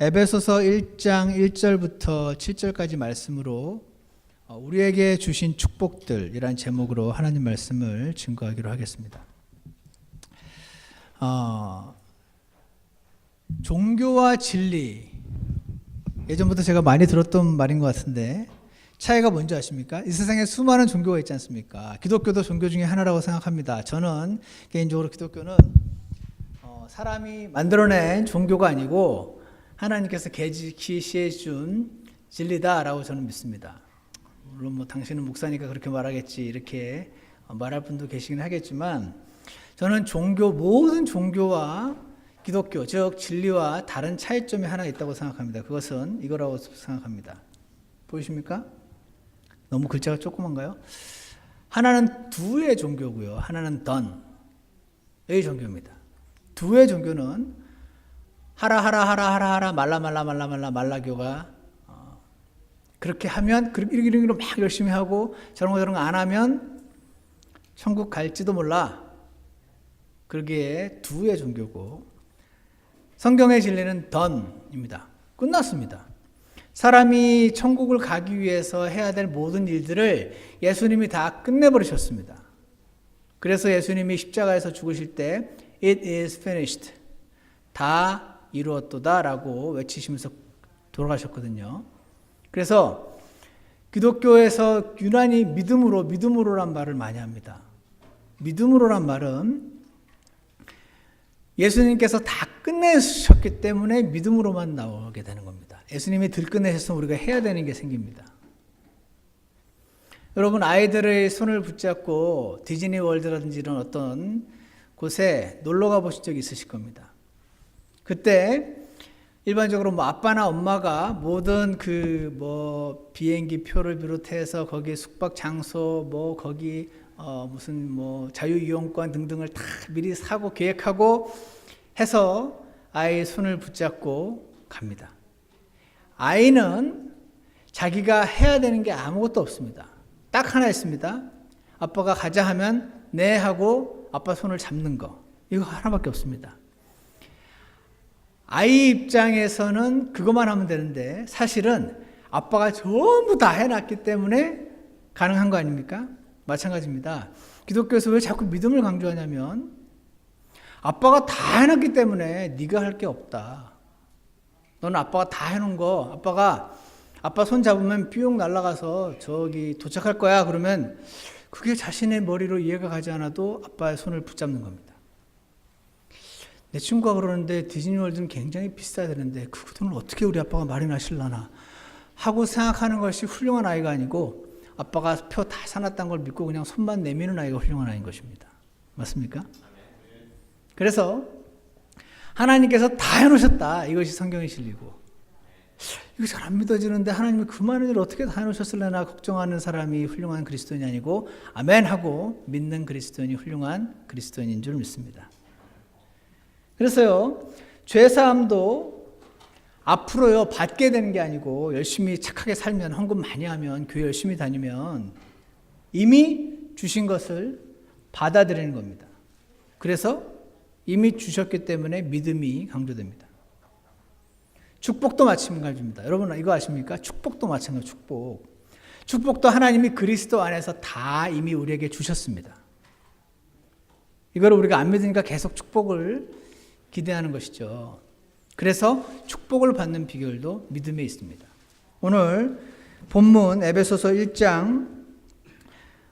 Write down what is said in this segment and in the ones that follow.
에베소서 1장 1절부터 7절까지 말씀으로 우리에게 주신 축복들이란 제목으로 하나님 말씀을 증거하기로 하겠습니다. 종교와 진리, 예전부터 제가 많이 들었던 말인 것 같은데 차이가 뭔지 아십니까? 이 세상에 수많은 종교가 있지 않습니까? 기독교도 종교 중에 하나라고 생각합니다. 저는 개인적으로 기독교는 사람이 만들어낸 종교가 아니고 하나님께서 계시해 준 진리다라고 저는 믿습니다. 물론 당신은 목사니까 그렇게 말하겠지 이렇게 말할 분도 계시긴 하겠지만 저는 모든 종교와 기독교 즉 진리와 다른 차이점이 하나 있다고 생각합니다. 그것은 이거라고 생각합니다. 보이십니까? 너무 글자가 조그만가요? 하나는 두의 종교고요. 하나는 던의 종교입니다. 두의 종교는 하라 말라교가 그렇게 하면 이런 막 열심히 하고 저런 거 안 하면 천국 갈지도 몰라. 그러기에 두의 종교고 성경의 진리는 던입니다. 끝났습니다. 사람이 천국을 가기 위해서 해야 될 모든 일들을 예수님이 다 끝내버리셨습니다. 그래서 예수님이 십자가에서 죽으실 때 It is finished. 다 이루었도다 라고 외치시면서 돌아가셨거든요. 그래서 기독교에서 유난히 믿음으로란 말을 많이 합니다. 믿음으로란 말은 예수님께서 다 끝내셨기 때문에 믿음으로만 나오게 되는 겁니다. 예수님이 들끝내셨으면 우리가 해야 되는 게 생깁니다. 여러분 아이들의 손을 붙잡고 디즈니 월드라든지 이런 어떤 곳에 놀러 가보신 적이 있으실 겁니다. 그때 일반적으로 아빠나 엄마가 모든 비행기 표를 비롯해서 거기 숙박 장소 거기 무슨 자유이용권 등등을 다 미리 사고 계획하고 해서 아이의 손을 붙잡고 갑니다. 아이는 자기가 해야 되는 게 아무것도 없습니다. 딱 하나 있습니다. 아빠가 가자 하면 네 하고 아빠 손을 잡는 거. 이거 하나밖에 없습니다. 아이 입장에서는 그것만 하면 되는데 사실은 아빠가 전부 다 해놨기 때문에 가능한 거 아닙니까? 마찬가지입니다. 기독교에서 왜 자꾸 믿음을 강조하냐면 아빠가 다 해놨기 때문에 네가 할 게 없다. 너는 아빠가 다 해놓은 거 아빠 손 잡으면 삐용 날아가서 저기 도착할 거야. 그러면 그게 자신의 머리로 이해가 가지 않아도 아빠의 손을 붙잡는 겁니다. 내 친구가 그러는데 디즈니월드는 굉장히 비싸야 되는데 그 돈을 어떻게 우리 아빠가 마련하실라나 하고 생각하는 것이 훌륭한 아이가 아니고 아빠가 표 다 사놨다는 걸 믿고 그냥 손만 내미는 아이가 훌륭한 아이인 것입니다. 맞습니까? 그래서 하나님께서 다 해놓으셨다. 이것이 성경의 진리고 이거 잘 안 믿어지는데 하나님이 그 많은 일을 어떻게 다 해놓으셨을려나 걱정하는 사람이 훌륭한 그리스도인이 아니고 아멘 하고 믿는 그리스도인이 훌륭한 그리스도인인 줄 믿습니다. 그래서요, 죄사함도 앞으로요, 받게 되는 게 아니고 열심히 착하게 살면, 헌금 많이 하면, 교회 열심히 다니면 이미 주신 것을 받아들이는 겁니다. 그래서 이미 주셨기 때문에 믿음이 강조됩니다. 축복도 마찬가지입니다. 여러분 이거 아십니까? 축복도 마찬가지예요. 축복도 하나님이 그리스도 안에서 다 이미 우리에게 주셨습니다. 이걸 우리가 안 믿으니까 계속 축복을 기대하는 것이죠. 그래서 축복을 받는 비결도 믿음에 있습니다. 오늘 본문 에베소서 1장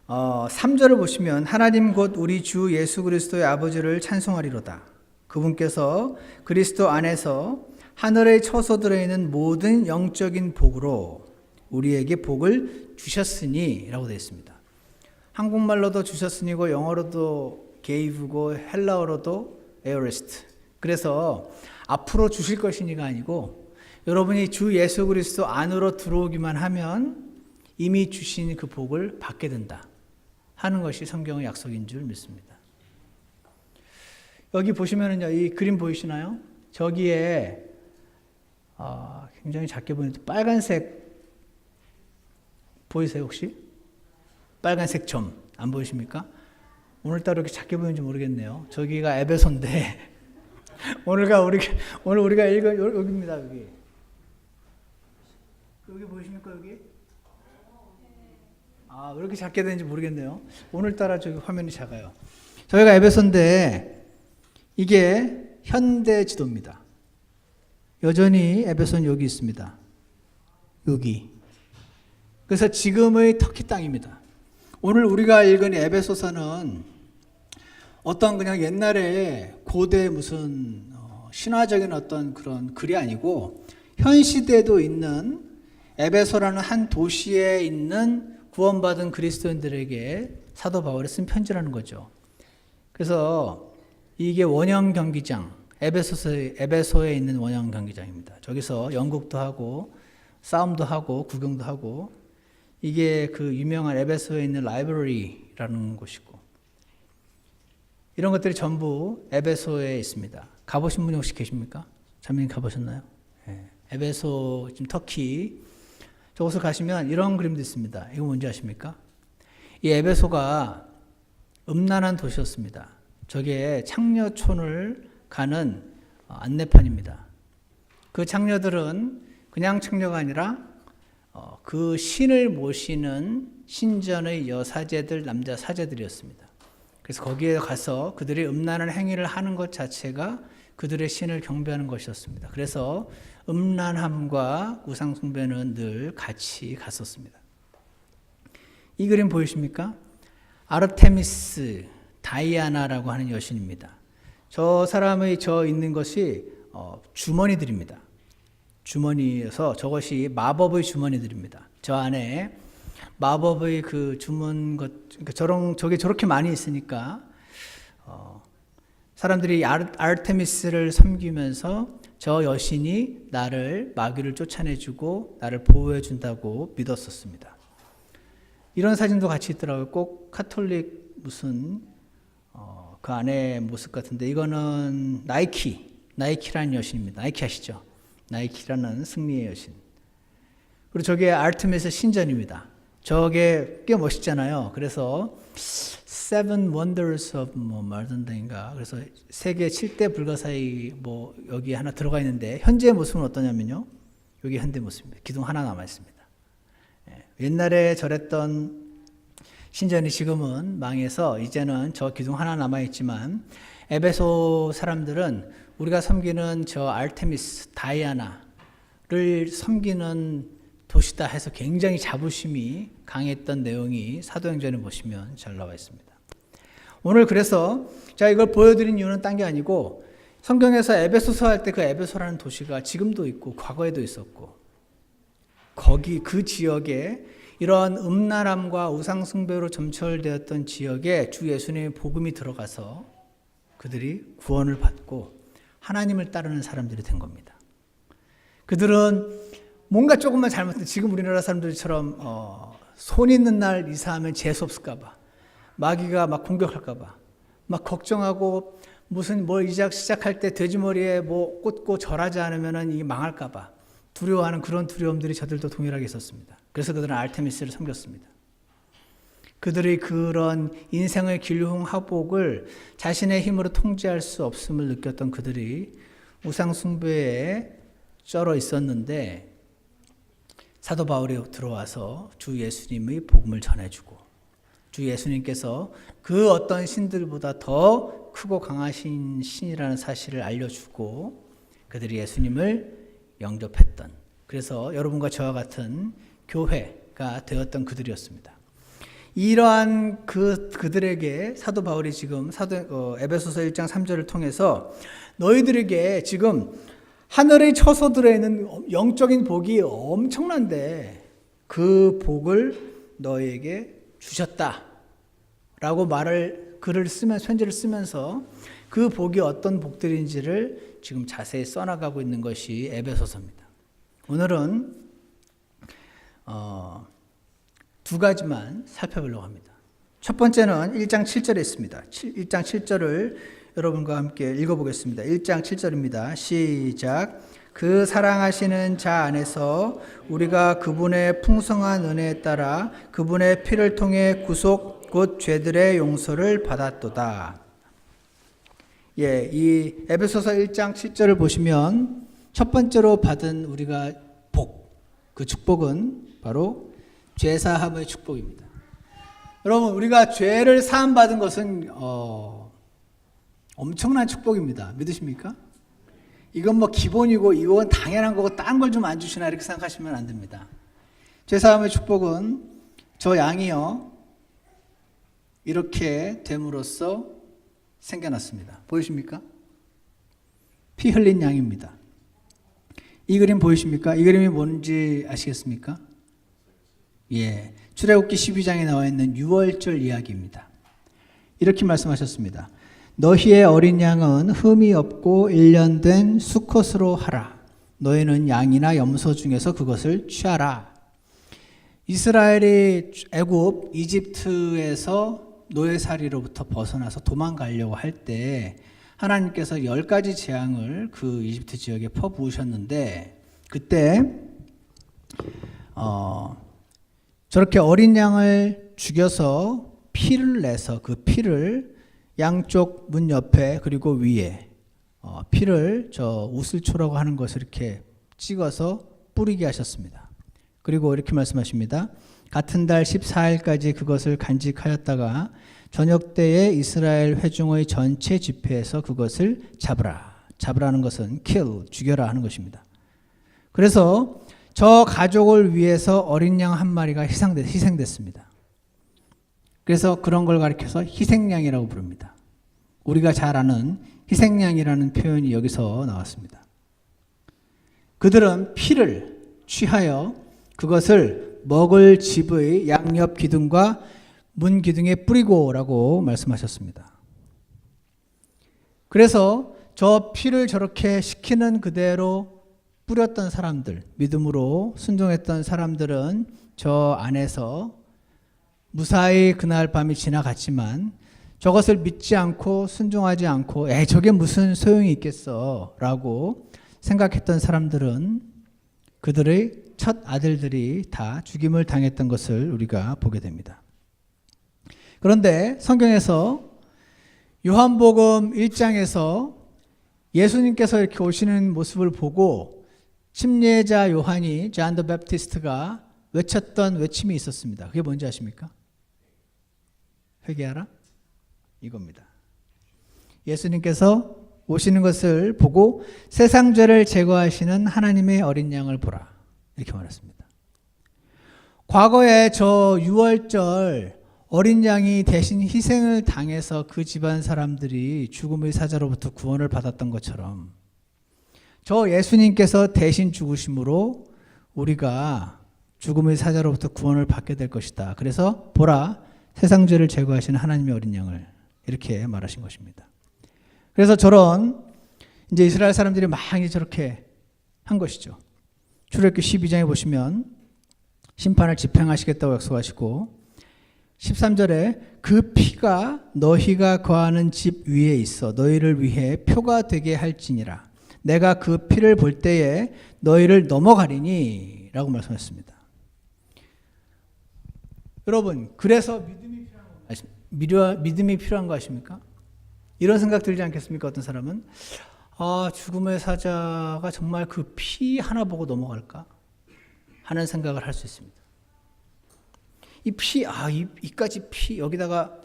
3절을 보시면 하나님 곧 우리 주 예수 그리스도의 아버지를 찬송하리로다. 그분께서 그리스도 안에서 하늘의 처소들에 있는 모든 영적인 복으로 우리에게 복을 주셨으니 라고 되어 있습니다. 한국말로도 주셨으니고 영어로도 gave고 헬라어로도 에어레스트. 그래서 앞으로 주실 것이니가 아니고 여러분이 주 예수 그리스도 안으로 들어오기만 하면 이미 주신 그 복을 받게 된다 하는 것이 성경의 약속인 줄 믿습니다. 여기 보시면은요, 이 그림 보이시나요? 저기에 굉장히 작게 보이는데 빨간색 보이세요 혹시? 빨간색 점 안 보이십니까? 오늘따라 이렇게 작게 보이는지 모르겠네요. 저기가 에베소인데 오늘 우리가 읽은 여기입니다. 여기 보이십니까 여기? 아, 왜 이렇게 작게 되는지 모르겠네요. 오늘따라 저기 화면이 작아요. 저희가 에베소인데 이게 현대 지도입니다. 여전히 에베소는 여기 있습니다. 여기. 그래서 지금의 터키 땅입니다. 오늘 우리가 읽은 에베소서는 어떤 그냥 옛날에 고대 무슨 신화적인 어떤 그런 글이 아니고 현 시대에도 있는 에베소라는 한 도시에 있는 구원받은 그리스도인들에게 사도 바울이 쓴 편지라는 거죠. 그래서 이게 원형 경기장, 에베소에 있는 원형 경기장입니다. 저기서 연극도 하고 싸움도 하고 구경도 하고 이게 그 유명한 에베소에 있는 라이브러리라는 곳이고 이런 것들이 전부 에베소에 있습니다. 가보신 분이 혹시 계십니까? 자매님 가보셨나요? 네. 에베소 지금 터키 저곳을 가시면 이런 그림도 있습니다. 이거 뭔지 아십니까? 이 에베소가 음란한 도시였습니다. 저게 창녀촌을 가는 안내판입니다. 그 창녀들은 그냥 창녀가 아니라 그 신을 모시는 신전의 여사제들, 남자 사제들이었습니다. 그래서 거기에 가서 그들이 음란한 행위를 하는 것 자체가 그들의 신을 경배하는 것이었습니다. 그래서 음란함과 우상숭배는 늘 같이 갔었습니다. 이 그림 보이십니까? 아르테미스 다이아나라고 하는 여신입니다. 저 사람의 저 있는 것이 주머니들입니다. 주머니여서 저것이 마법의 주머니들입니다. 저 안에 마법의 그 주문 것, 그러니까 저게 저렇게 많이 있으니까 사람들이 아르테미스를 섬기면서 저 여신이 나를 마귀를 쫓아내주고 나를 보호해준다고 믿었었습니다. 이런 사진도 같이 있더라고요. 꼭 카톨릭 무슨 그 안에 모습 같은데 이거는 나이키라는 여신입니다. 나이키 아시죠? 나이키라는 승리의 여신. 그리고 저게 아르테미스 신전입니다. 저게 꽤 멋있잖아요. 그래서 Seven Wonders of 말던데인가. 그래서 세계 7대 불가사의 여기 하나 들어가 있는데 현재의 모습은 어떠냐면요. 여기 현대 모습입니다. 기둥 하나 남아 있습니다. 옛날에 절했던 신전이 지금은 망해서 이제는 저 기둥 하나 남아 있지만 에베소 사람들은 우리가 섬기는 저 아르테미스 다이아나를 섬기는 도시다 해서 굉장히 자부심이 강했던 내용이 사도행전에 보시면 잘 나와 있습니다. 오늘 그래서 제가 이걸 보여드린 이유는 딴 게 아니고 성경에서 에베소서 할 때 그 에베소라는 도시가 지금도 있고 과거에도 있었고 거기 그 지역에 이러한 음란함과 우상숭배로 점철되었던 지역에 주 예수님의 복음이 들어가서 그들이 구원을 받고 하나님을 따르는 사람들이 된 겁니다. 그들은 뭔가 조금만 잘못된 지금 우리나라 사람들처럼 손 있는 날 이사하면 재수 없을까 봐 마귀가 막 공격할까 봐 막 걱정하고 무슨 시작할 때 돼지머리에 꽂고 절하지 않으면 이게 망할까 봐 두려워하는 그런 두려움들이 저들도 동일하게 있었습니다. 그래서 그들은 아르테미스를 섬겼습니다. 그들의 그런 인생의 길흉하복을 자신의 힘으로 통제할 수 없음을 느꼈던 그들이 우상숭배에 쩔어 있었는데 사도 바울이 들어와서 주 예수님의 복음을 전해주고 주 예수님께서 그 어떤 신들보다 더 크고 강하신 신이라는 사실을 알려주고 그들이 예수님을 영접했던 그래서 여러분과 저와 같은 교회가 되었던 그들이었습니다. 이러한 그들에게 사도 바울이 지금 에베소서 1장 3절을 통해서 너희들에게 지금 하늘의 처소들에 있는 영적인 복이 엄청난데 그 복을 너희에게 주셨다라고 글을 쓰면서 편지를 쓰면서 그 복이 어떤 복들인지를 지금 자세히 써나가고 있는 것이 에베소서입니다. 오늘은 두 가지만 살펴보려고 합니다. 첫 번째는 1장 7절에 있습니다. 1장 7절을 여러분과 함께 읽어보겠습니다. 1장 7절입니다. 시작. 그 사랑하시는 자 안에서 우리가 그분의 풍성한 은혜에 따라 그분의 피를 통해 구속 곧 죄들의 용서를 받았도다. 예, 이 에베소서 1장 7절을 보시면 첫 번째로 받은 우리가 그 축복은 바로 죄사함의 축복입니다. 여러분, 우리가 죄를 사함 받은 것은 엄청난 축복입니다. 믿으십니까? 이건 뭐 기본이고 이건 당연한 거고 딴 걸 좀 안 주시나 이렇게 생각하시면 안 됩니다. 죄사함의 축복은 저 양이요 이렇게 됨으로써 생겨났습니다. 보이십니까? 피 흘린 양입니다. 이 그림 보이십니까? 이 그림이 뭔지 아시겠습니까? 예, 출애굽기 12장에 나와 있는 유월절 이야기입니다. 이렇게 말씀하셨습니다. 너희의 어린 양은 흠이 없고 1년 된 수컷으로 하라. 너희는 양이나 염소 중에서 그것을 취하라. 이스라엘이 애굽, 이집트에서 노예살이로부터 벗어나서 도망가려고 할 때 하나님께서 10가지 재앙을 그 이집트 지역에 퍼부으셨는데 그때 저렇게 어린 양을 죽여서 피를 내서 그 피를 양쪽 문 옆에 그리고 위에 피를 저 우슬초라고 하는 것을 이렇게 찍어서 뿌리게 하셨습니다. 그리고 이렇게 말씀하십니다. 같은 달 14일까지 그것을 간직하였다가 저녁 때에 이스라엘 회중의 전체 집회에서 그것을 잡으라. 잡으라는 것은 kill, 죽여라 하는 것입니다. 그래서 저 가족을 위해서 어린 양 한 마리가 희생됐습니다. 그래서 그런 걸 가리켜서 희생양이라고 부릅니다. 우리가 잘 아는 희생양이라는 표현이 여기서 나왔습니다. 그들은 피를 취하여 그것을 먹을 집의 양옆 기둥과 문 기둥에 뿌리고라고 말씀하셨습니다. 그래서 저 피를 저렇게 시키는 그대로 뿌렸던 사람들, 믿음으로 순종했던 사람들은 저 안에서 무사히 그날 밤이 지나갔지만 저것을 믿지 않고 순종하지 않고 저게 무슨 소용이 있겠어 라고 생각했던 사람들은 그들의 첫 아들들이 다 죽임을 당했던 것을 우리가 보게 됩니다. 그런데 성경에서 요한복음 1장에서 예수님께서 이렇게 오시는 모습을 보고 침례자 요한이 존 더 베프티스트가 외쳤던 외침이 있었습니다. 그게 뭔지 아십니까? 회개하라? 이겁니다. 예수님께서 오시는 것을 보고 세상 죄를 제거하시는 하나님의 어린 양을 보라. 이렇게 말했습니다. 과거에 저 유월절 어린 양이 대신 희생을 당해서 그 집안 사람들이 죽음의 사자로부터 구원을 받았던 것처럼 저 예수님께서 대신 죽으심으로 우리가 죽음의 사자로부터 구원을 받게 될 것이다. 그래서 보라, 세상 죄를 제거하시는 하나님의 어린 양을 이렇게 말하신 것입니다. 그래서 저런 이제 이스라엘 사람들이 많이 저렇게 한 것이죠. 출애굽기 12장에 보시면 심판을 집행하시겠다고 약속하시고 13절에 그 피가 너희가 거하는 집 위에 있어 너희를 위해 표가 되게 할지니라. 내가 그 피를 볼 때에 너희를 넘어가리니 라고 말씀하셨습니다. 여러분, 그래서 믿음이 필요한 거 아십니까? 이런 생각 들지 않겠습니까? 어떤 사람은 죽음의 사자가 정말 그 피 하나 보고 넘어갈까? 하는 생각을 할 수 있습니다. 이 피, 이까지 피, 여기다가,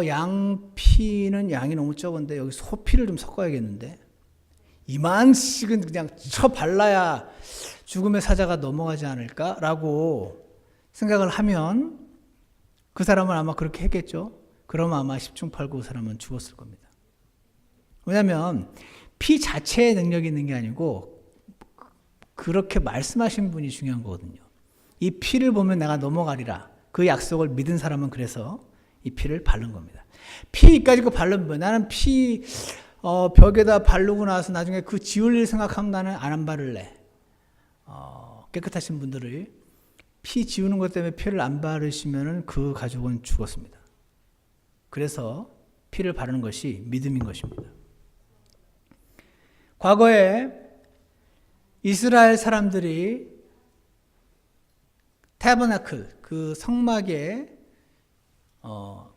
양 피는 양이 너무 적은데, 여기 소 피를 좀 섞어야겠는데, 이만씩은 그냥 쳐 발라야 죽음의 사자가 넘어가지 않을까라고 생각을 하면, 그 사람은 아마 그렇게 했겠죠? 그러면 아마 10중 8구 그 사람은 죽었을 겁니다. 왜냐하면, 피 자체의 능력이 있는 게 아니고, 그렇게 말씀하신 분이 중요한 거거든요. 이 피를 보면 내가 넘어가리라. 그 약속을 믿은 사람은 그래서 이 피를 바른 겁니다. 피까지 그 바르면 뭐야? 나는 피 벽에다 바르고 나서 나중에 그 지울 일 생각하면 나는 안 바를래. 깨끗하신 분들이 피 지우는 것 때문에 피를 안 바르시면 그 가족은 죽었습니다. 그래서 피를 바르는 것이 믿음인 것입니다. 과거에 이스라엘 사람들이 타버나클, 그 성막에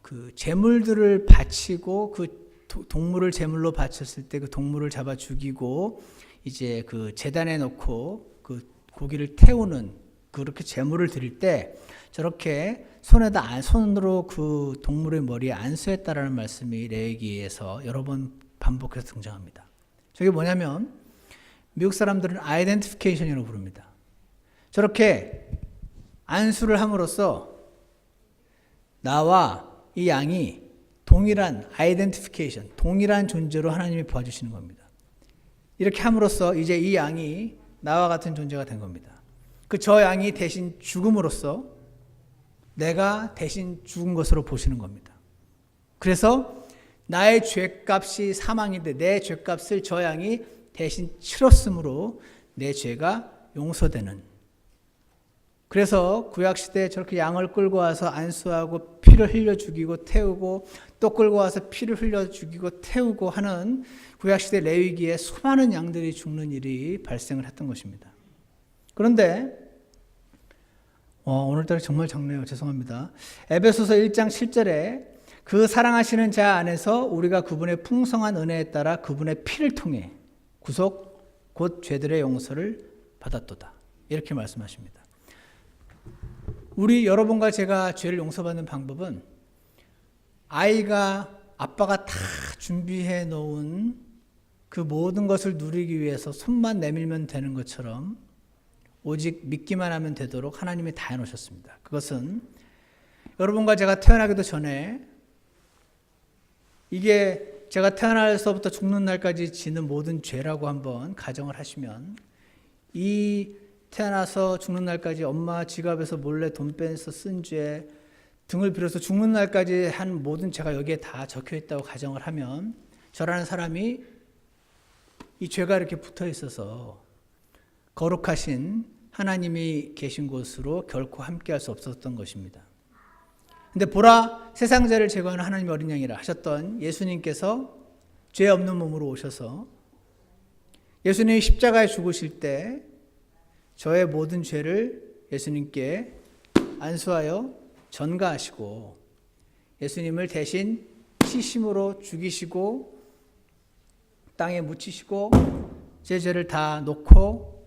그 제물들을 바치고 그 동물을 제물로 바쳤을 때 그 동물을 잡아 죽이고 이제 그 제단에 놓고 그 고기를 태우는 그렇게 제물을 드릴 때 저렇게 손으로 그 동물의 머리에 안수했다라는 말씀이 레위기에서 여러 번 반복해서 등장합니다. 저게 뭐냐면 미국 사람들은 아이덴티피케이션이라고 부릅니다. 저렇게 안수를 함으로써 나와 이 양이 동일한 아이덴티피케이션, 동일한 존재로 하나님이 보아주시는 겁니다. 이렇게 함으로써 이제 이 양이 나와 같은 존재가 된 겁니다. 저 양이 대신 죽음으로써 내가 대신 죽은 것으로 보시는 겁니다. 그래서 나의 죄값이 사망인데 내 죄값을 저 양이 대신 치렀으므로 내 죄가 용서되는. 그래서 구약시대에 저렇게 양을 끌고 와서 안수하고 피를 흘려 죽이고 태우고 또 끌고 와서 피를 흘려 죽이고 태우고 하는 구약시대 레위기에 수많은 양들이 죽는 일이 발생을 했던 것입니다. 그런데 오늘따라 정말 적네요. 죄송합니다. 에베소서 1장 7절에 그 사랑하시는 자 안에서 우리가 그분의 풍성한 은혜에 따라 그분의 피를 통해 구속 곧 죄들의 용서를 받았도다. 이렇게 말씀하십니다. 우리 여러분과 제가 죄를 용서받는 방법은 아빠가 다 준비해 놓은 그 모든 것을 누리기 위해서 손만 내밀면 되는 것처럼 오직 믿기만 하면 되도록 하나님이 다 해놓으셨습니다. 그것은 여러분과 제가 태어나기도 전에 이게 제가 태어나서부터 죽는 날까지 지는 모든 죄라고 한번 가정을 하시면 이 태어나서 죽는 날까지 엄마 지갑에서 몰래 돈 빼서 쓴 죄 등을 비롯해서 죽는 날까지 한 모든 죄가 여기에 다 적혀 있다고 가정을 하면 저라는 사람이 이 죄가 이렇게 붙어 있어서 거룩하신 하나님이 계신 곳으로 결코 함께할 수 없었던 것입니다. 근데 보라 세상 죄를 제거하는 하나님의 어린 양이라 하셨던 예수님께서 죄 없는 몸으로 오셔서 예수님이 십자가에 죽으실 때 저의 모든 죄를 예수님께 안수하여 전가하시고 예수님을 대신 피심으로 죽이시고 땅에 묻히시고 제 죄를 다 놓고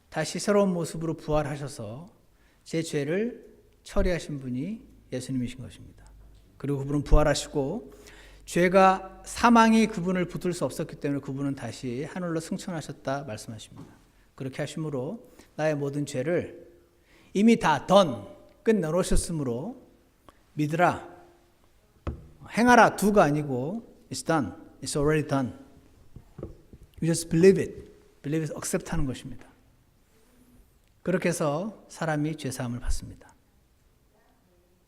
다시 새로운 모습으로 부활하셔서 제 죄를 처리하신 분이 예수님이신 것입니다. 그리고 그분은 부활하시고 죄가 사망이 그분을 붙들 수 없었기 때문에 그분은 다시 하늘로 승천하셨다 말씀하십니다. 그렇게 하심으로 나의 모든 죄를 이미 다 끝내놓으셨으므로 믿으라, 행하라 두가 아니고 It's done, It's already done. You just believe it. Believe it, accept 하는 것입니다. 그렇게 해서 사람이 죄사함을 받습니다.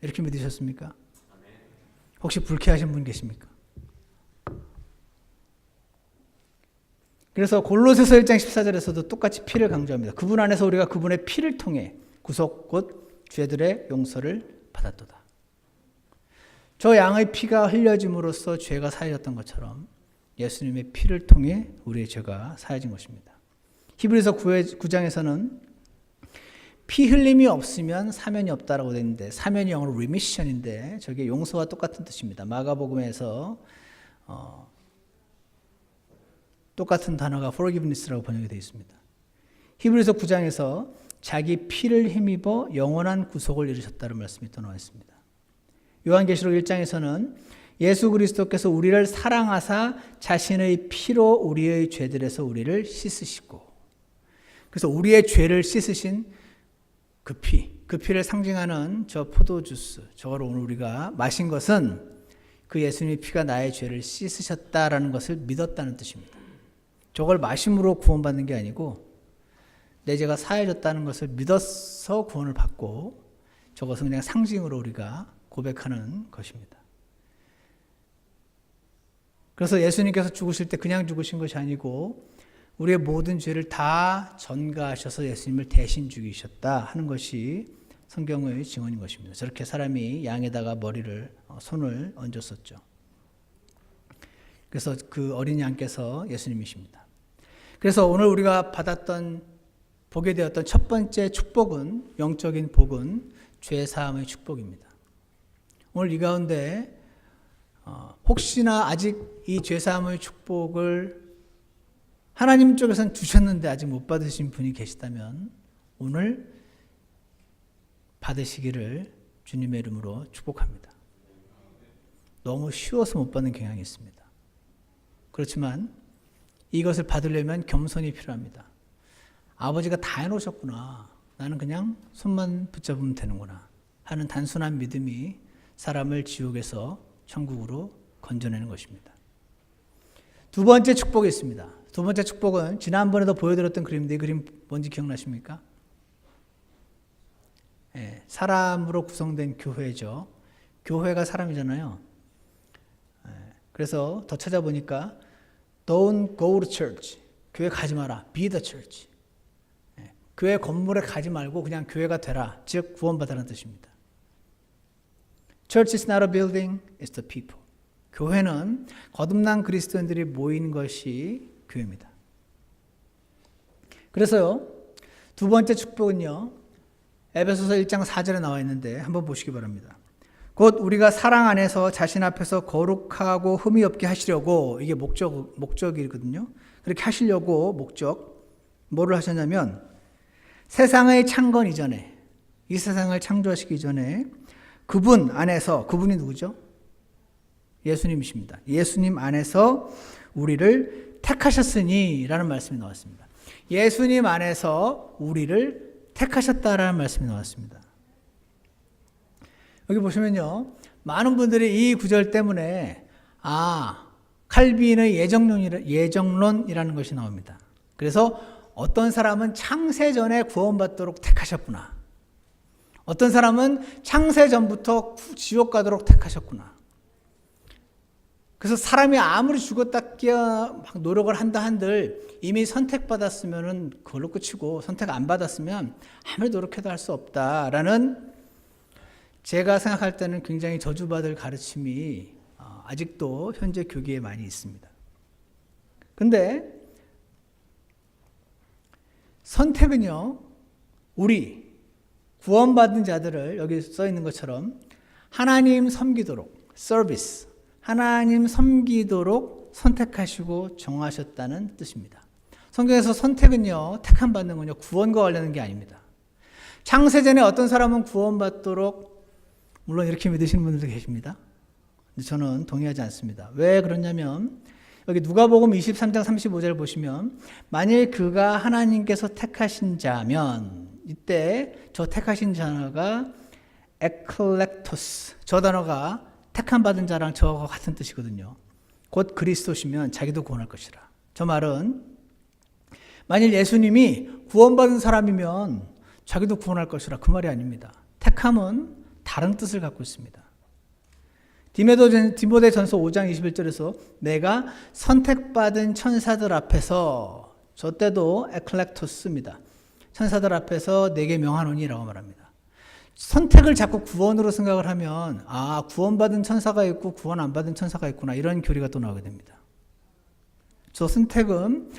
이렇게 믿으셨습니까? 혹시 불쾌하신 분 계십니까? 그래서 골로새서 1장 14절에서도 똑같이 피를 강조합니다. 그분 안에서 우리가 그분의 피를 통해 구속 곧 죄들의 용서를 받았도다. 저 양의 피가 흘려짐으로써 죄가 사해졌던 것처럼 예수님의 피를 통해 우리의 죄가 사해진 것입니다. 히브리서 9장에서는 피 흘림이 없으면 사면이 없다라고 되어 있는데 사면이 영어로 remission인데 저게 용서와 똑같은 뜻입니다. 마가복음에서 똑같은 단어가 forgiveness라고 번역이 되어 있습니다. 히브리서 9장에서 자기 피를 힘입어 영원한 구속을 이루셨다는 말씀이 또 나와 있습니다. 요한계시록 1장에서는 예수 그리스도께서 우리를 사랑하사 자신의 피로 우리의 죄들에서 우리를 씻으시고 그래서 우리의 죄를 씻으신 그 피를 상징하는 저 포도주스, 저걸 오늘 우리가 마신 것은 그 예수님의 피가 나의 죄를 씻으셨다라는 것을 믿었다는 뜻입니다. 저걸 마심으로 구원받는 게 아니고 내 죄가 사해졌다는 것을 믿어서 구원을 받고 저것은 그냥 상징으로 우리가 고백하는 것입니다. 그래서 예수님께서 죽으실 때 그냥 죽으신 것이 아니고 우리의 모든 죄를 다 전가하셔서 예수님을 대신 죽이셨다 하는 것이 성경의 증언인 것입니다. 저렇게 사람이 양에다가 손을 얹었었죠. 그래서 그 어린 양께서 예수님이십니다. 그래서 오늘 우리가 보게 되었던 첫 번째 축복은, 영적인 복은 죄사함의 축복입니다. 오늘 이 가운데 혹시나 아직 이 죄사함의 축복을 하나님 쪽에서는 주셨는데 아직 못 받으신 분이 계시다면 오늘 받으시기를 주님의 이름으로 축복합니다. 너무 쉬워서 못 받는 경향이 있습니다. 그렇지만 이것을 받으려면 겸손이 필요합니다. 아버지가 다 해놓으셨구나. 나는 그냥 손만 붙잡으면 되는구나 하는 단순한 믿음이 사람을 지옥에서 천국으로 건져내는 것입니다. 두 번째 축복이 있습니다. 두 번째 축복은 지난번에도 보여드렸던 그림인데 이 그림 뭔지 기억나십니까? 네, 사람으로 구성된 교회죠. 교회가 사람이잖아요. 네, 그래서 더 찾아보니까 Don't go to church. 교회 가지 마라. Be the church. 네, 교회 건물에 가지 말고 그냥 교회가 되라. 즉 구원받으라는 뜻입니다. Church is not a building, it's the people. 교회는 거듭난 그리스도인들이 모인 것이 교회입니다. 그래서요, 두 번째 축복은요, 에베소서 1장 4절에 나와 있는데 한번 보시기 바랍니다. 곧 우리가 사랑 안에서 자신 앞에서 거룩하고 흠이 없게 하시려고, 이게 목적이거든요. 그렇게 하시려고 목적, 뭐를 하셨냐면 세상의 창건 이전에, 이 세상을 창조하시기 이전에 그분 안에서, 그분이 누구죠? 예수님이십니다. 예수님 안에서 우리를 택하셨으니 라는 말씀이 나왔습니다. 예수님 안에서 우리를 택하셨다라는 말씀이 나왔습니다. 여기 보시면요, 많은 분들이 이 구절 때문에 칼빈의 예정론이라는 것이 나옵니다. 그래서 어떤 사람은 창세전에 구원받도록 택하셨구나. 어떤 사람은 창세전부터 지옥 가도록 택하셨구나. 그래서 사람이 아무리 죽었다 깨어 노력을 한다 한들 이미 선택받았으면 그걸로 끝이고 선택 안 받았으면 아무리 노력해도 할 수 없다라는, 제가 생각할 때는 굉장히 저주받을 가르침이 아직도 현재 교계에 많이 있습니다. 근데 선택은요, 우리 구원받은 자들을 여기 써 있는 것처럼 하나님 섬기도록, 서비스, 하나님 섬기도록 선택하시고 정하셨다는 뜻입니다. 성경에서 선택은요, 택함 받는 건요, 구원과 관련된 게 아닙니다. 창세전에 어떤 사람은 구원받도록, 물론 이렇게 믿으시는 분들도 계십니다. 근데 저는 동의하지 않습니다. 왜 그러냐면 여기 누가복음 23장 35절 보시면 만일 그가 하나님께서 택하신 자면, 이때 저 택하신 자가 에클렉토스, 저 단어가 택함 받은 자랑 저와 같은 뜻이거든요. 곧 그리스도시면 자기도 구원할 것이라. 저 말은 만일 예수님이 구원받은 사람이면 자기도 구원할 것이라, 그 말이 아닙니다. 택함은 다른 뜻을 갖고 있습니다. 디모데전서 5장 21절에서 내가 선택받은 천사들 앞에서, 저 때도 에클렉토스입니다. 천사들 앞에서 내게 명하노니라고 말합니다. 선택을 자꾸 구원으로 생각을 하면 구원받은 천사가 있고 구원 안 받은 천사가 있구나, 이런 교리가 또 나오게 됩니다. 저 선택은,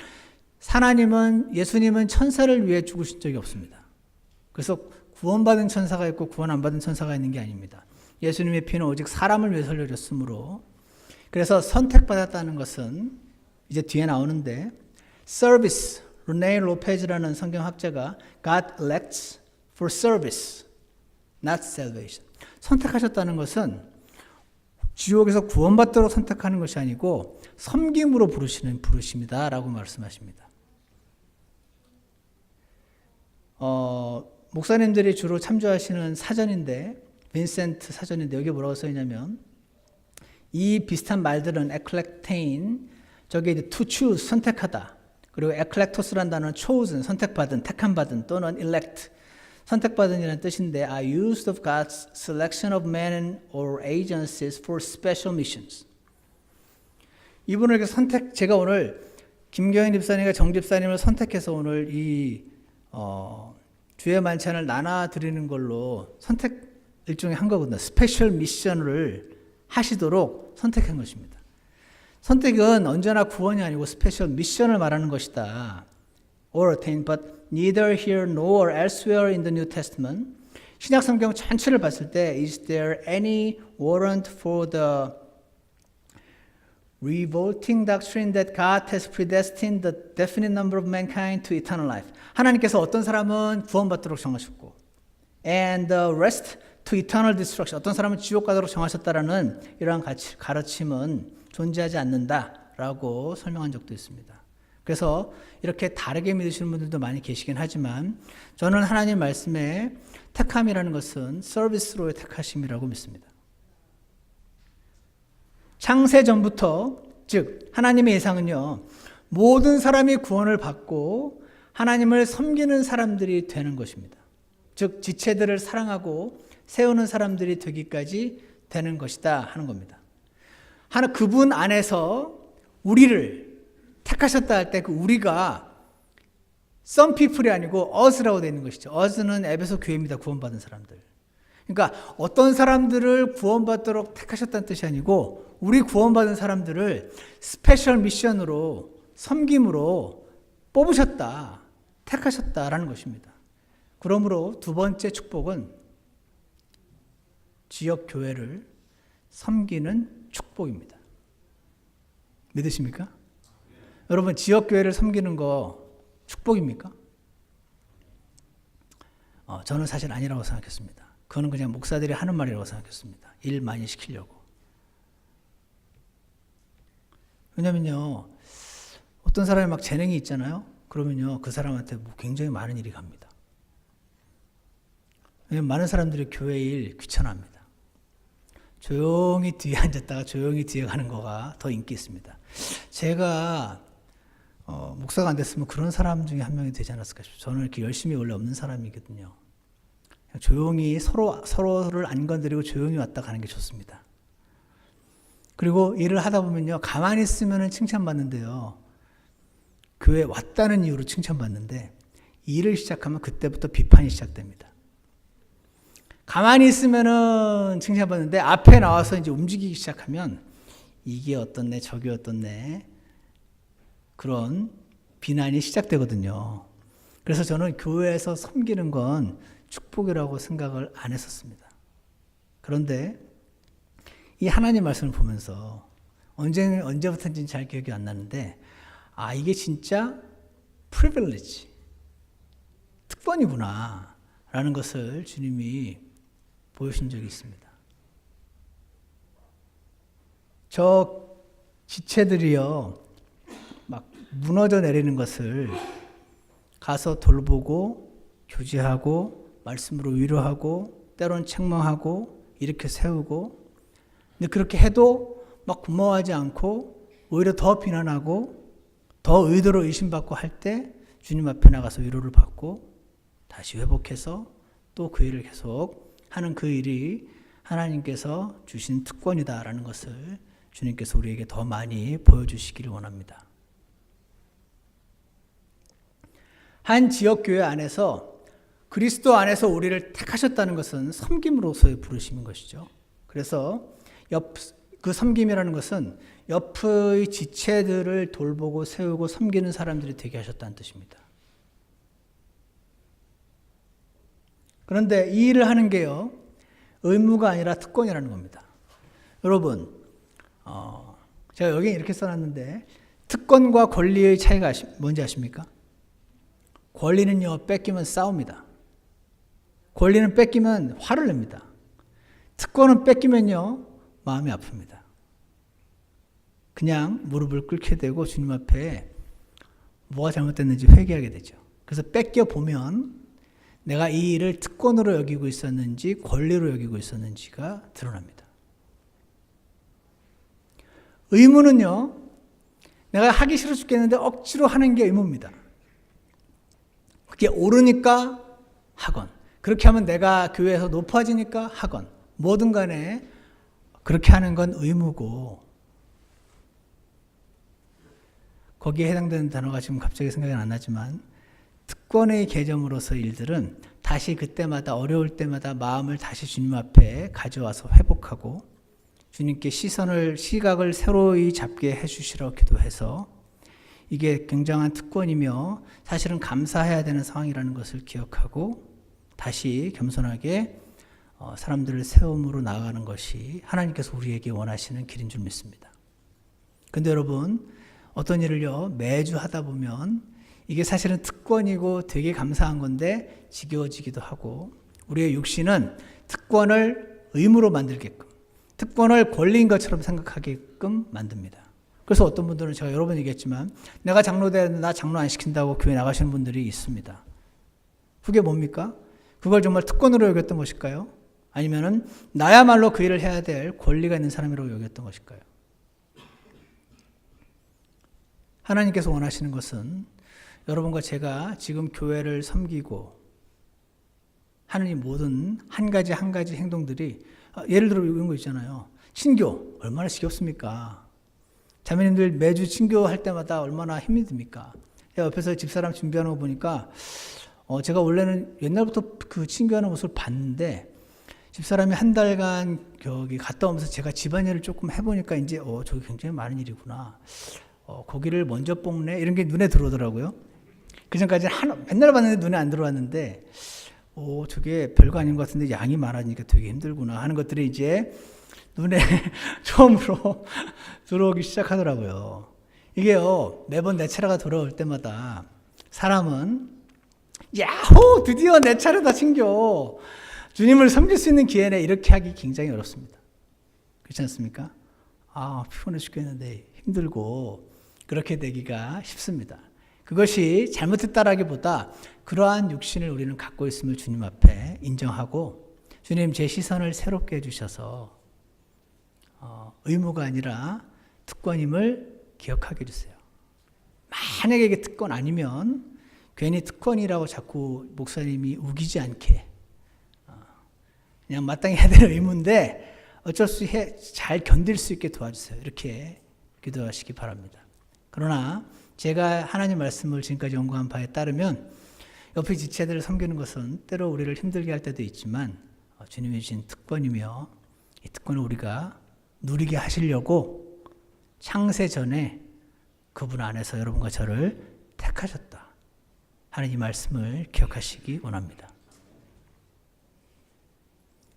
하나님은, 예수님은 천사를 위해 죽으신 적이 없습니다. 그래서 구원받은 천사가 있고 구원 안 받은 천사가 있는 게 아닙니다. 예수님의 피는 오직 사람을 위해서 흘려졌으므로, 그래서 선택받았다는 것은 이제 뒤에 나오는데, service, 르네 로페즈라는 성경학자가 God elects for service, not salvation. 선택하셨다는 것은 지옥에서 구원받도록 선택하는 것이 아니고 섬김으로 부르시는 부르심이다라고 말씀하십니다. 목사님들이 주로 참조하시는 사전인데, 빈센트 사전인데 여기 뭐라고 써있냐면, 이 비슷한 말들은 에클렉테인, 저게 이제 to choose, 선택하다, 그리고 에클렉토스라는 단어는 chosen, 선택받은, 택함받은, 또는 elect, 선택받은이라는 뜻인데, are used of God's selection of men or agencies for special missions. 이분을 이렇게 제가 오늘 김경인 집사님과 정 집사님을 선택해서 오늘 이 주의 만찬을 나눠드리는 걸로 선택 일종의 한 거거든요. 스페셜 미션을 하시도록 선택한 것입니다. 선택은 언제나 구원이 아니고 스페셜 미션을 말하는 것이다. Or attained, but neither here nor elsewhere in the New Testament. 신약 성경 전체를 봤을 때, is there any warrant for the revolting doctrine that God has predestined the definite number of mankind to eternal life. 하나님께서 어떤 사람은 구원받도록 정하셨고 and the rest to eternal destruction. 어떤 사람은 지옥 가도록 정하셨다라는 이러한 가르침은 존재하지 않는다라고 설명한 적도 있습니다. 그래서 이렇게 다르게 믿으시는 분들도 많이 계시긴 하지만 저는 하나님 말씀에 택함이라는 것은 서비스로의 택하심이라고 믿습니다. 창세 전부터 즉 하나님의 예상은요. 모든 사람이 구원을 받고 하나님을 섬기는 사람들이 되는 것입니다. 즉 지체들을 사랑하고 세우는 사람들이 되기까지 되는 것이다 하는 겁니다. 그분 안에서 우리를 택하셨다 할 때 그 우리가 some people이 아니고 us라고 되어 있는 것이죠. us는 에베소 교회입니다. 구원받은 사람들. 그러니까 어떤 사람들을 구원받도록 택하셨다는 뜻이 아니고 우리 구원받은 사람들을 스페셜 미션으로 섬김으로 뽑으셨다, 택하셨다라는 것입니다. 그러므로 두 번째 축복은 지역 교회를 섬기는 축복입니다. 믿으십니까? 여러분 지역 교회를 섬기는 거 축복입니까? 저는 사실 아니라고 생각했습니다. 그거는 그냥 목사들이 하는 말이라고 생각했습니다. 일 많이 시키려고. 왜냐면요, 어떤 사람이 막 재능이 있잖아요. 그러면요, 그 사람한테 뭐 굉장히 많은 일이 갑니다. 왜냐면 많은 사람들이 교회 일 귀찮아합니다. 조용히 뒤에 앉았다가 조용히 뒤에 가는 거가 더 인기 있습니다. 제가 목사가 안 됐으면 그런 사람 중에 한 명이 되지 않았을까 싶어요. 저는 이렇게 열심히 원래 없는 사람이거든요. 그냥 조용히 서로를 안 건드리고 조용히 왔다 가는 게 좋습니다. 그리고 일을 하다 보면요, 가만히 있으면 칭찬받는데요. 교회 왔다는 이유로 칭찬받는데 일을 시작하면 그때부터 비판이 시작됩니다. 가만히 있으면은 칭찬받는데 앞에 나와서 이제 움직이기 시작하면 이게 어떻네, 저게 어떻네, 그런 비난이 시작되거든요. 그래서 저는 교회에서 섬기는 건 축복이라고 생각을 안 했었습니다. 그런데 이 하나님 말씀을 보면서 언제부터인지는 잘 기억이 안 나는데 이게 진짜 privilege, 특권이구나 라는 것을 주님이 보여주신 적이 있습니다. 저 지체들이요, 막 무너져 내리는 것을 가서 돌보고 교제하고 말씀으로 위로하고 때론 책망하고 이렇게 세우고, 근데 그렇게 해도 막 고마워하지 않고 오히려 더 비난하고 더 의도로 의심받고 할 때 주님 앞에 나가서 위로를 받고 다시 회복해서 또 그 일을 계속 하는 그 일이 하나님께서 주신 특권이다라는 것을 주님께서 우리에게 더 많이 보여주시기를 원합니다. 한 지역교회 안에서 그리스도 안에서 우리를 택하셨다는 것은 섬김으로서의 부르심인 것이죠. 그래서 그 섬김이라는 것은 옆의 지체들을 돌보고 세우고 섬기는 사람들이 되게 하셨다는 뜻입니다. 그런데 이 일을 하는 게요, 의무가 아니라 특권이라는 겁니다. 여러분, 제가 여기 이렇게 써놨는데 특권과 권리의 차이가 뭔지 아십니까? 권리는요, 뺏기면 싸웁니다. 권리는 뺏기면 화를 냅니다. 특권은 뺏기면요, 마음이 아픕니다. 그냥 무릎을 꿇게 되고 주님 앞에 뭐가 잘못됐는지 회개하게 되죠. 그래서 뺏겨보면 내가 이 일을 특권으로 여기고 있었는지 권리로 여기고 있었는지가 드러납니다. 의무는요, 내가 하기 싫어 죽겠는데 억지로 하는 게 의무입니다. 그게 옳으니까 하건, 그렇게 하면 내가 교회에서 높아지니까 하건, 뭐든 간에 그렇게 하는 건 의무고, 거기에 해당되는 단어가 지금 갑자기 생각이 안 나지만 특권의 개념으로서 일들은 다시 그때마다 어려울 때마다 마음을 다시 주님 앞에 가져와서 회복하고 주님께 시각을 새로이 잡게 해주시라고 기도해서, 이게 굉장한 특권이며 사실은 감사해야 되는 상황이라는 것을 기억하고 다시 겸손하게 사람들을 세움으로 나아가는 것이 하나님께서 우리에게 원하시는 길인 줄 믿습니다. 근데 여러분, 어떤 일을요, 매주 하다 보면 이게 사실은 특권이고 되게 감사한 건데 지겨워지기도 하고, 우리의 육신은 특권을 의무로 만들게끔, 특권을 권리인 것처럼 생각하게끔 만듭니다. 그래서 어떤 분들은 제가 여러 번 얘기했지만, 내가 장로 되는데 나 장로 안 시킨다고 교회 나가시는 분들이 있습니다. 그게 뭡니까? 그걸 정말 특권으로 여겼던 것일까요? 아니면은 나야말로 그 일을 해야 될 권리가 있는 사람이라고 여겼던 것일까요? 하나님께서 원하시는 것은 여러분과 제가 지금 교회를 섬기고 하는 이 모든 한 가지 행동들이, 예를 들어 이런 거 있잖아요. 친교 얼마나 지겹습니까? 자매님들 매주 친교할 때마다 얼마나 힘이 듭니까? 제가 옆에서 집사람 준비하는 거 보니까 제가 원래는 옛날부터 그 친교하는 모습을 봤는데, 집사람이 한 달간 여기 갔다 오면서 제가 집안일을 조금 해보니까 이제 저게 굉장히 많은 일이구나. 고기를 먼저 볶네 이런 게 눈에 들어오더라고요. 그전까지는 맨날 봤는데 눈에 안 들어왔는데, 저게 별거 아닌 것 같은데 양이 많아지니까 되게 힘들구나 하는 것들이 이제 눈에 처음으로 들어오기 시작하더라고요. 이게요, 매번 내 차례가 돌아올 때마다 사람은 야호! 드디어 내 차례다 친교! 주님을 섬길 수 있는 기회네, 이렇게 하기 굉장히 어렵습니다. 그렇지 않습니까? 피곤해 죽겠는데 힘들고 그렇게 되기가 쉽습니다. 그것이 잘못했다라기보다 그러한 육신을 우리는 갖고 있음을 주님 앞에 인정하고, 주님 제 시선을 새롭게 해주셔서 의무가 아니라 특권임을 기억하게 해주세요. 만약에 이게 특권 아니면 괜히 특권이라고 자꾸 목사님이 우기지 않게, 그냥 마땅히 해야 되는 의무인데 어쩔 수 잘 견딜 수 있게 도와주세요. 이렇게 기도하시기 바랍니다. 그러나 제가 하나님 말씀을 지금까지 연구한 바에 따르면 옆의 지체들을 섬기는 것은 때로 우리를 힘들게 할 때도 있지만 주님이 주신 특권이며, 이 특권을 우리가 누리게 하시려고 창세 전에 그분 안에서 여러분과 저를 택하셨다 하는 이 말씀을 기억하시기 원합니다.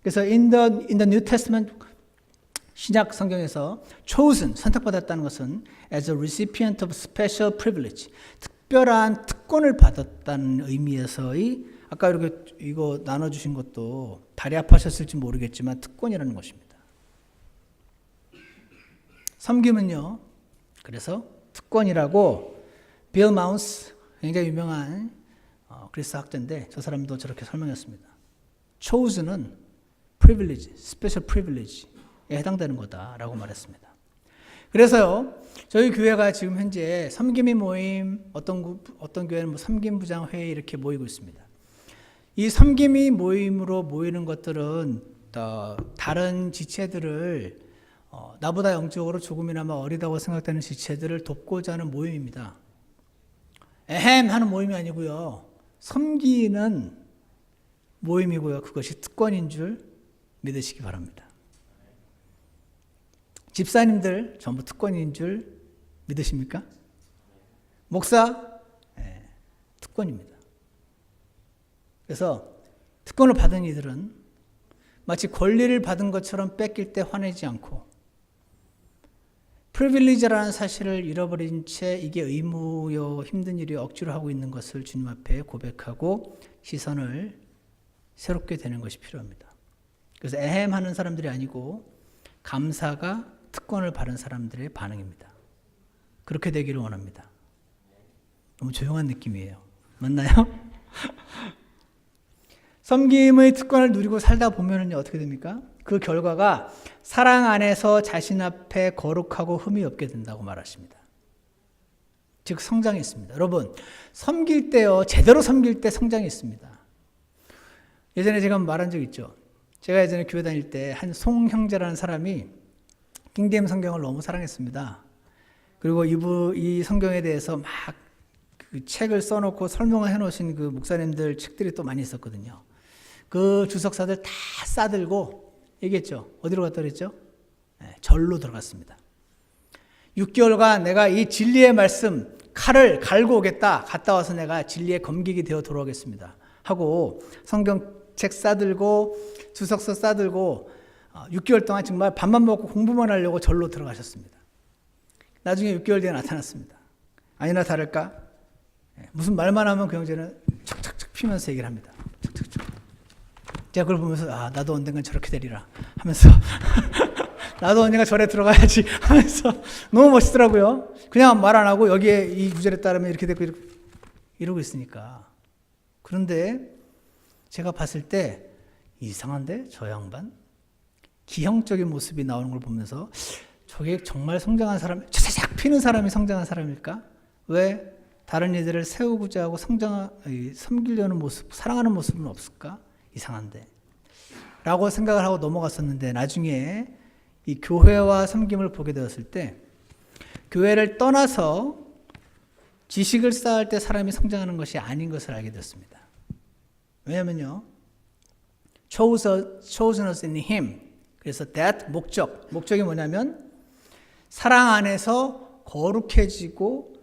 그래서 in the New Testament, 신약 성경에서 chosen, 선택받았다는 것은 as a recipient of special privilege, 특별한 특권을 받았다는 의미에서의, 아까 이렇게 이거 나눠주신 것도 다리 아파하셨을지 모르겠지만 특권이라는 것입니다. 섬김은요, 그래서 특권이라고 빌 마운스, 굉장히 유명한 그리스 학자인데 저 사람도 저렇게 설명했습니다. chosen은 privilege, special privilege에 해당되는 거다라고 말했습니다. 그래서요, 저희 교회가 지금 현재 섬김의 모임, 어떤 교회는 섬김부장 회의 이렇게 모이고 있습니다. 이 섬김의 모임으로 모이는 것들은 다른 지체들을, 나보다 영적으로 조금이나마 어리다고 생각되는 지체들을 돕고자 하는 모임입니다. 에헴 하는 모임이 아니고요, 섬기는 모임이고요, 그것이 특권인 줄 믿으시기 바랍니다. 집사님들 전부 특권인 줄 믿으십니까? 목사? 네, 특권입니다. 그래서 특권을 받은 이들은 마치 권리를 받은 것처럼 뺏길 때 화내지 않고, 프리빌리지라는 사실을 잃어버린 채 이게 의무요, 힘든 일이 억지로 하고 있는 것을 주님 앞에 고백하고 시선을 새롭게 되는 것이 필요합니다. 그래서 에헴 하는 사람들이 아니고 감사가 특권을 받은 사람들의 반응입니다. 그렇게 되기를 원합니다. 너무 조용한 느낌이에요. 맞나요? 섬김의 특권을 누리고 살다 보면은 어떻게 됩니까? 그 결과가 사랑 안에서 자신 앞에 거룩하고 흠이 없게 된다고 말하십니다. 즉 성장이 있습니다. 여러분, 섬길 때요, 제대로 섬길 때 성장이 있습니다. 예전에 제가 말한 적 있죠. 제가 예전에 교회 다닐 때 한 송 형제라는 사람이 킹제임스 성경을 너무 사랑했습니다. 그리고 이 성경에 대해서 막 그 책을 써놓고 설명을 해놓으신 그 목사님들 책들이 또 많이 있었거든요. 그 주석사들 다 싸들고 얘기했죠. 어디로 갔다 그랬죠? 네, 절로 들어갔습니다. 6개월간 내가 이 진리의 말씀, 칼을 갈고 오겠다. 갔다 와서 내가 진리의 검객이 되어 돌아오겠습니다. 하고 성경책 싸들고 주석서 싸들고 6개월 동안 정말 밥만 먹고 공부만 하려고 절로 들어가셨습니다. 나중에 6개월 뒤에 나타났습니다. 아니나 다를까 무슨 말만 하면 그 형제는 척척척 피면서 얘기를 합니다. 척척척. 제가 그걸 보면서 나도 언젠간 저렇게 되리라 하면서 나도 언젠가 절에 들어가야지 하면서 너무 멋있더라고요. 그냥 말 안 하고 여기에 이 구절에 따르면 이렇게 됐고 이러고 있으니까. 그런데 제가 봤을 때 이상한데 저 양반 기형적인 모습이 나오는 걸 보면서 저게 정말 성장한 사람, 차차작 피는 사람이 성장한 사람일까? 왜 다른 이들을 세우고자 하고 섬기려는 모습, 사랑하는 모습은 없을까? 이상한데 라고 생각을 하고 넘어갔었는데 나중에 이 교회와 섬김을 보게 되었을 때 교회를 떠나서 지식을 쌓을 때 사람이 성장하는 것이 아닌 것을 알게 되었습니다. 왜냐면요, chosen us in him. 그래서 that 목적이 뭐냐면 사랑 안에서 거룩해지고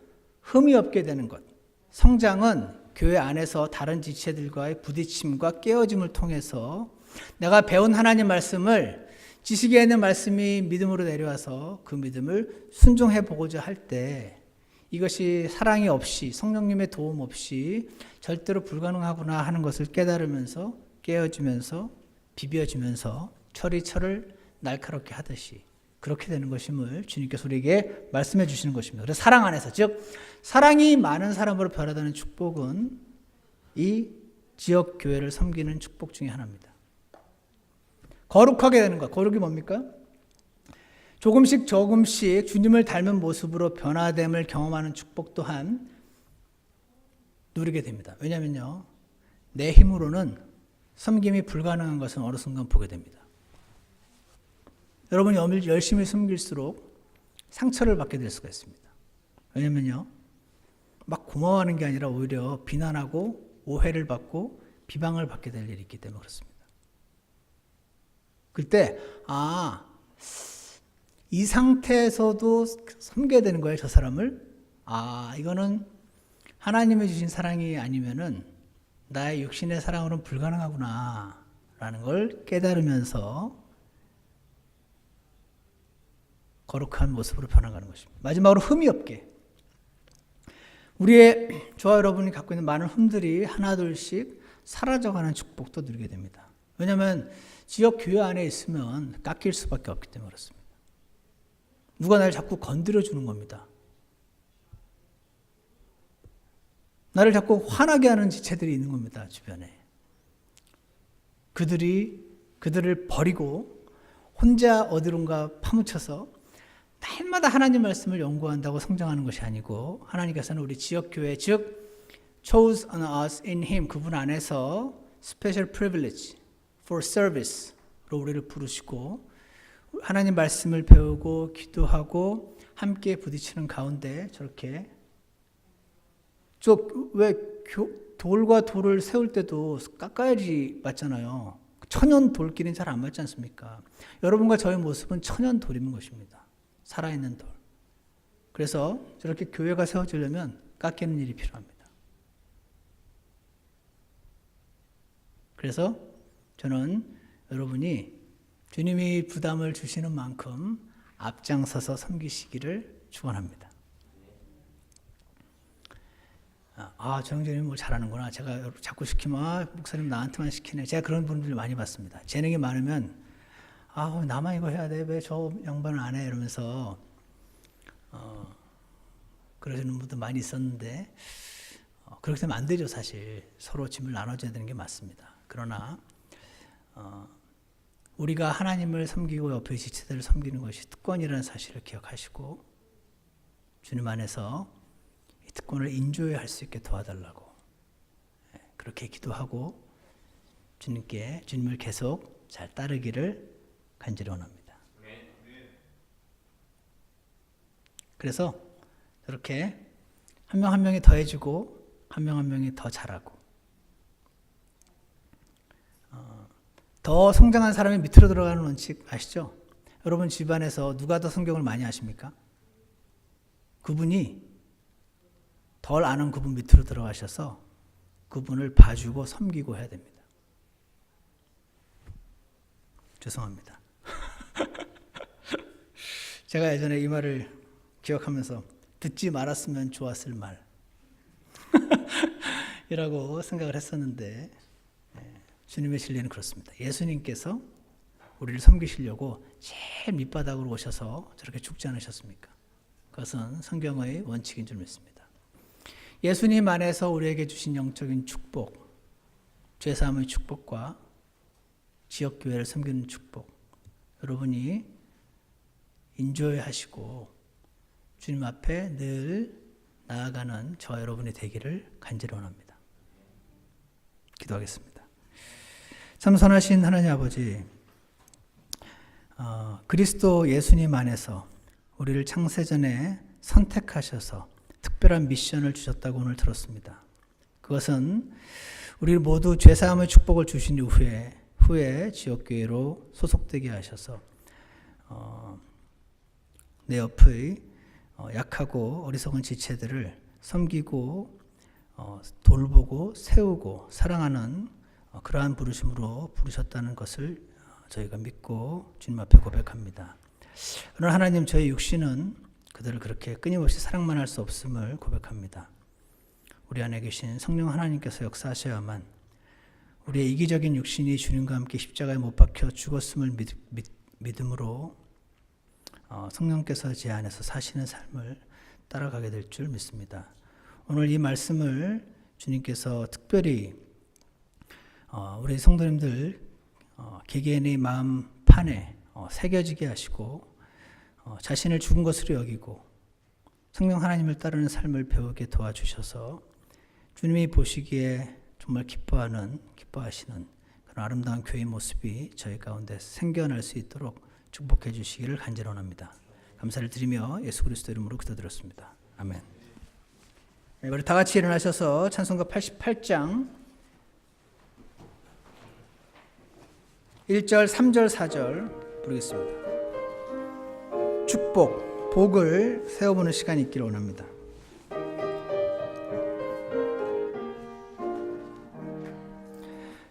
흠이 없게 되는 것. 성장은 교회 안에서 다른 지체들과의 부딪힘과 깨어짐을 통해서 내가 배운 하나님 말씀을 지식에 있는 말씀이 믿음으로 내려와서 그 믿음을 순종해 보고자 할 때 이것이 사랑이 없이 성령님의 도움 없이 절대로 불가능하구나 하는 것을 깨달으면서 깨어지면서 비벼지면서 철이 철을 날카롭게 하듯이 그렇게 되는 것임을 주님께서 우리에게 말씀해 주시는 것입니다. 그래서 사랑 안에서, 즉 사랑이 많은 사람으로 변화되는 축복은 이 지역 교회를 섬기는 축복 중에 하나입니다. 거룩하게 되는 것. 거룩이 뭡니까? 조금씩 주님을 닮은 모습으로 변화됨을 경험하는 축복 또한 누리게 됩니다. 왜냐하면요, 내 힘으로는 섬김이 불가능한 것은 어느 순간 보게 됩니다. 여러분이 열심히 섬길수록 상처를 받게 될 수가 있습니다. 왜냐면요, 막 고마워하는 게 아니라 오히려 비난하고 오해를 받고 비방을 받게 될 일이 있기 때문에 그렇습니다. 그때 이 상태에서도 섬겨야 되는 거예요, 저 사람을. 이거는 하나님이 주신 사랑이 아니면은 나의 육신의 사랑으로는 불가능하구나 라는 걸 깨달으면서 거룩한 모습으로 변화가는 것입니다. 마지막으로 흠이 없게. 우리의 저와 여러분이 갖고 있는 많은 흠들이 하나둘씩 사라져가는 축복도 누리게 됩니다. 왜냐하면 지역 교회 안에 있으면 깎일 수밖에 없기 때문에 그렇습니다. 누가 나를 자꾸 건드려 주는 겁니다. 나를 자꾸 화나게 하는 지체들이 있는 겁니다, 주변에. 그들을 버리고 혼자 어디론가 파묻혀서 날마다 하나님 말씀을 연구한다고 성장하는 것이 아니고 하나님께서는 우리 지역교회, 즉 chosen us in him, 그분 안에서 special privilege for service로 우리를 부르시고 하나님 말씀을 배우고 기도하고 함께 부딪히는 가운데 저렇게 왜 돌과 돌을 세울 때도 깎아야지 맞잖아요. 천연 돌끼리는 잘 안 맞지 않습니까? 여러분과 저의 모습은 천연 돌인 것입니다. 살아있는 돌. 그래서 저렇게 교회가 세워지려면 깎이는 일이 필요합니다. 그래서 저는 여러분이 주님이 부담을 주시는 만큼 앞장서서 섬기시기를 축원합니다. 정영재님 뭐 잘하는구나. 제가 자꾸 시키면 목사님 나한테만 시키네. 제가 그런 분들 많이 봤습니다. 재능이 많으면 나만 이거 해야 돼. 왜 저 양반은 안 해? 이러면서 그러시는 분도 많이 있었는데 그렇게 되면 안 되죠. 사실 서로 짐을 나눠줘야 되는 게 맞습니다. 그러나 우리가 하나님을 섬기고 옆에 지체들을 섬기는 것이 특권이라는 사실을 기억하시고 주님 안에서 이 특권을 인조할 수 있게 도와달라고 그렇게 기도하고 주님을 계속 잘 따르기를 간절히 원합니다. 그래서 저렇게 한 명 한 명이 더해주고 한 명 한 명이 더 잘하고 더 성장한 사람이 밑으로 들어가는 원칙 아시죠? 여러분 집안에서 누가 더 성경을 많이 아십니까? 그분이 덜 아는 그분 밑으로 들어가셔서 그분을 봐주고 섬기고 해야 됩니다. 죄송합니다. 제가 예전에 이 말을 기억하면서 듣지 말았으면 좋았을 말 이라고 생각을 했었는데 주님의 진리는 그렇습니다. 예수님께서 우리를 섬기시려고 제일 밑바닥으로 오셔서 저렇게 죽지 않으셨습니까? 그것은 성경의 원칙인 줄 믿습니다. 예수님 안에서 우리에게 주신 영적인 축복, 죄사함의 축복과 지역교회를 섬기는 축복, 여러분이 인조하시고 주님 앞에 늘 나아가는 저와 여러분이 되기를 간절히 원합니다. 기도하겠습니다. 참 선하신 하나님 아버지, 그리스도 예수님 안에서 우리를 창세전에 선택하셔서 특별한 미션을 주셨다고 오늘 들었습니다. 그것은 우리 모두 죄사함의 축복을 주신 후에 지역교회로 소속되게 하셔서 내 옆의 약하고 어리석은 지체들을 섬기고 돌보고 세우고 사랑하는 그러한 부르심으로 부르셨다는 것을 저희가 믿고 주님 앞에 고백합니다. 그러나 하나님, 저희 육신은 그들을 그렇게 끊임없이 사랑만 할 수 없음을 고백합니다. 우리 안에 계신 성령 하나님께서 역사하셔야만 우리의 이기적인 육신이 주님과 함께 십자가에 못 박혀 죽었음을 믿음으로 성령께서 제 안에서 사시는 삶을 따라가게 될 줄 믿습니다. 오늘 이 말씀을 주님께서 특별히 우리 성도님들 개개인의 마음 판에 새겨지게 하시고 자신을 죽은 것으로 여기고 성령 하나님을 따르는 삶을 배우게 도와주셔서 주님이 보시기에 정말 기뻐하시는 그런 아름다운 교회 모습이 저희 가운데 생겨날 수 있도록 축복해 주시기를 간절히 원합니다. 감사를 드리며 예수 그리스도 이름으로 기도드렸습니다. 아멘. 우리 다 같이 일어나셔서 찬송가 88장 1절, 3절, 4절 부르겠습니다. 축복, 복을 세워보는 시간이 있기를 원합니다.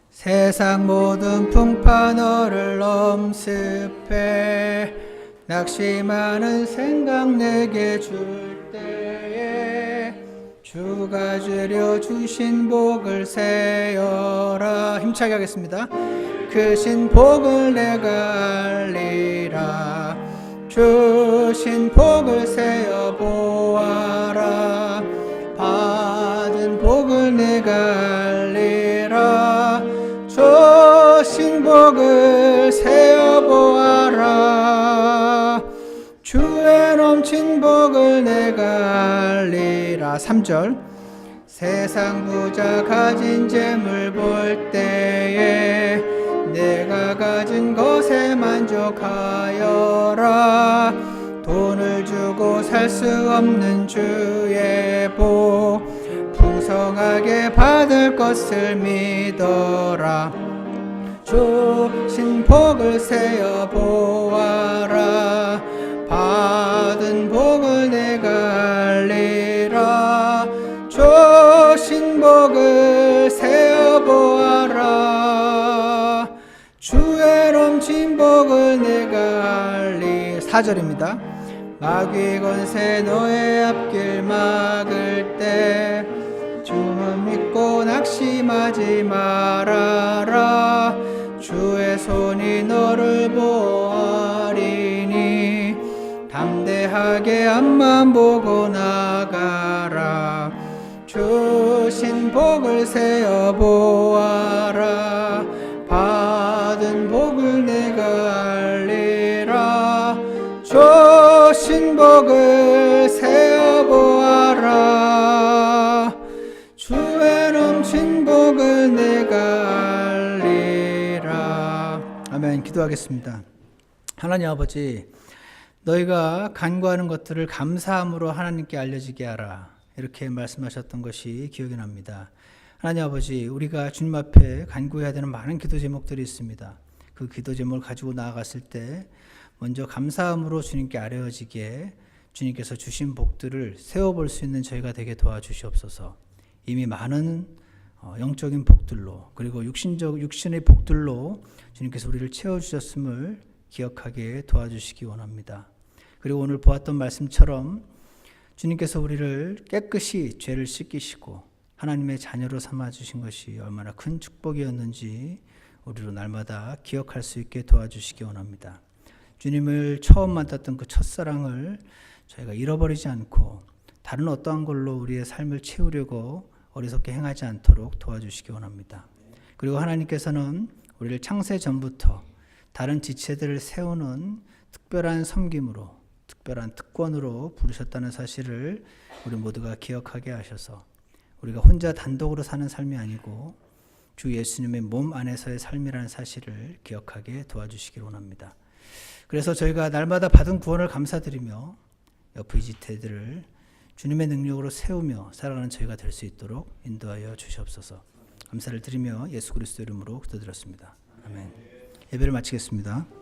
세상 모든 풍파 너를 엄습해 낙심하는 생각 내게 줄 때에 주가 주려 주신 복을 세어라. 힘차게 하겠습니다. 크신 복을 내가 알리라. 주신 복을 세어 보아라. 받은 복을 내가 알리라. 주신 복을 세어 보아라. 주의 넘친 복을 내가 알리라. 3절. 세상 부자 가진 재물 볼 때에 내가 가진 것에 만족하여라. 돈을 주고 살 수 없는 주의 복 풍성하게 받을 것을 믿어라. 주신 복을 세어 보아라. 받은 복을 내가 알리라. 주신 복을 세어 보아라. 주의 넘친 복을 내가 알리. 4절입니다. 마귀 권세 너의 앞길 막을 때 주만 믿고 낙심하지 말아라. 주의 손이 너를 보호하리니 담대하게 앞만 보고 나가라. 주신 복을 세어 보아라. 받은 복을 내가 알리라. 주신 복을 세어 보아라. 주의 넘친 복을 내가 알리라. 아멘. 기도하겠습니다. 하나님 아버지, 너희가 간구하는 것들을 감사함으로 하나님께 알려지게 하라. 이렇게 말씀하셨던 것이 기억이 납니다. 하나님 아버지, 우리가 주님 앞에 간구해야 되는 많은 기도 제목들이 있습니다. 그 기도 제목을 가지고 나아갔을 때 먼저 감사함으로 주님께 아뢰어지게 주님께서 주신 복들을 세워볼 수 있는 저희가 되게 도와주시옵소서. 이미 많은 영적인 복들로 그리고 육신의 복들로 주님께서 우리를 채워주셨음을 기억하게 도와주시기 원합니다. 그리고 오늘 보았던 말씀처럼 주님께서 우리를 깨끗이 죄를 씻기시고 하나님의 자녀로 삼아주신 것이 얼마나 큰 축복이었는지 우리로 날마다 기억할 수 있게 도와주시기 원합니다. 주님을 처음 만났던 그 첫사랑을 저희가 잃어버리지 않고 다른 어떠한 걸로 우리의 삶을 채우려고 어리석게 행하지 않도록 도와주시기 원합니다. 그리고 하나님께서는 우리를 창세 전부터 다른 지체들을 세우는 특별한 섬김으로, 특별한 특권으로 부르셨다는 사실을 우리 모두가 기억하게 하셔서 우리가 혼자 단독으로 사는 삶이 아니고 주 예수님의 몸 안에서의 삶이라는 사실을 기억하게 도와주시기 원합니다. 그래서 저희가 날마다 받은 구원을 감사드리며 옆의 지체들을 주님의 능력으로 세우며 살아가는 저희가 될 수 있도록 인도하여 주시옵소서. 감사를 드리며 예수 그리스도 이름으로 기도드렸습니다. 아멘. 예배를 마치겠습니다.